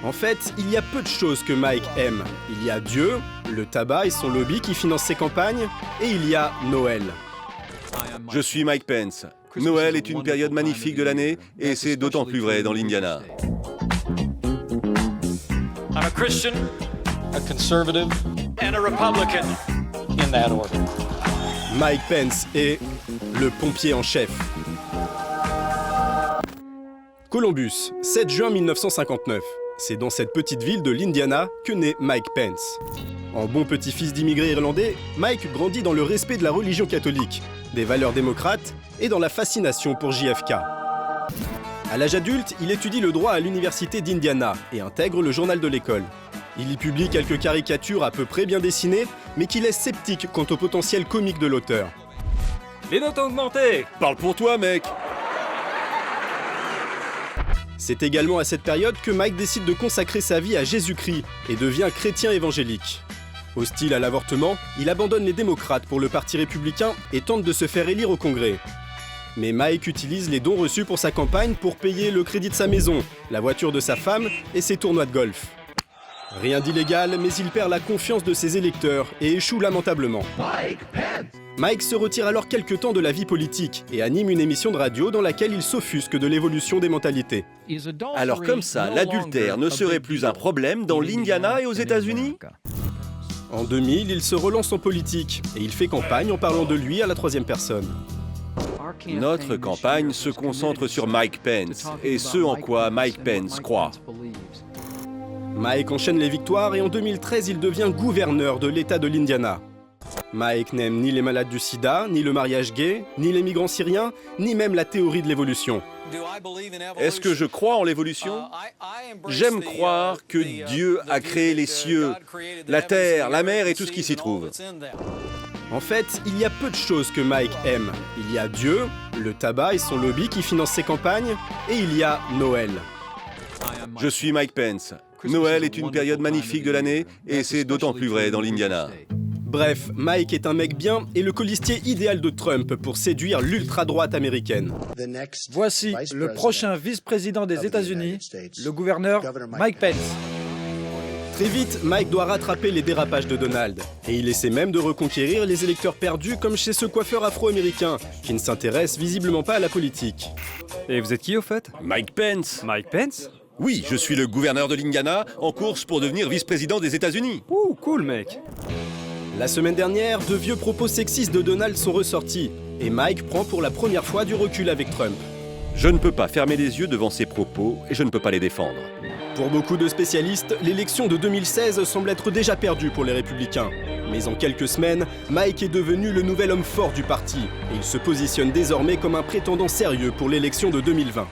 En fait, il y a peu de choses que Mike aime. Il y a Dieu, le tabac et son lobby qui financent ses campagnes, et il y a Noël. Je suis Mike Pence. Noël est une période magnifique de l'année et c'est d'autant plus vrai dans l'Indiana. I'm a Christian, a conservative, and a Republican, in that order. Mike Pence est le pompier en chef. Columbus, 7 juin 1959. C'est dans cette petite ville de l'Indiana que naît Mike Pence. En bon petit-fils d'immigrés irlandais, Mike grandit dans le respect de la religion catholique, des valeurs démocrates et dans la fascination pour JFK. À l'âge adulte, il étudie le droit à l'université d'Indiana et intègre le journal de l'école. Il y publie quelques caricatures à peu près bien dessinées, mais qui laissent sceptique quant au potentiel comique de l'auteur. Les notes ont augmenté! Parle pour toi, mec! C'est également à cette période que Mike décide de consacrer sa vie à Jésus-Christ et devient chrétien évangélique. Hostile à l'avortement, il abandonne les démocrates pour le parti républicain et tente de se faire élire au Congrès. Mais Mike utilise les dons reçus pour sa campagne pour payer le crédit de sa maison, la voiture de sa femme et ses tournois de golf. Rien d'illégal, mais il perd la confiance de ses électeurs et échoue lamentablement. Mike se retire alors quelque temps de la vie politique et anime une émission de radio dans laquelle il s'offusque de l'évolution des mentalités. Alors comme ça, l'adultère ne serait plus un problème dans l'Indiana et aux États-Unis? En 2000, il se relance en politique et il fait campagne en parlant de lui à la troisième personne. Notre campagne se concentre sur Mike Pence et ce en quoi Mike Pence croit. Mike enchaîne les victoires et en 2013, il devient gouverneur de l'État de l'Indiana. Mike n'aime ni les malades du sida, ni le mariage gay, ni les migrants syriens, ni même la théorie de l'évolution. Est-ce que je crois en l'évolution? J'aime croire que Dieu a créé les cieux, la terre, la mer et tout ce qui s'y trouve. En fait, il y a peu de choses que Mike aime. Il y a Dieu, le tabac et son lobby qui financent ses campagnes, et il y a Noël. Je suis Mike Pence. Noël est une période magnifique de l'année et c'est d'autant plus vrai dans l'Indiana. Bref, Mike est un mec bien et le colistier idéal de Trump pour séduire l'ultra-droite américaine. Voici le prochain vice-président des États-Unis, le gouverneur Mike Pence. Très vite, Mike doit rattraper les dérapages de Donald. Et il essaie même de reconquérir les électeurs perdus comme chez ce coiffeur afro-américain, qui ne s'intéresse visiblement pas à la politique. Et vous êtes qui au fait? Mike Pence. Mike Pence? Oui, je suis le gouverneur de l'Indiana en course pour devenir vice-président des États-Unis. Ouh, cool mec. La semaine dernière, de vieux propos sexistes de Donald sont ressortis. Et Mike prend pour la première fois du recul avec Trump. Je ne peux pas fermer les yeux devant ces propos et je ne peux pas les défendre. Pour beaucoup de spécialistes, l'élection de 2016 semble être déjà perdue pour les Républicains. Mais en quelques semaines, Mike est devenu le nouvel homme fort du parti. Et il se positionne désormais comme un prétendant sérieux pour l'élection de 2020.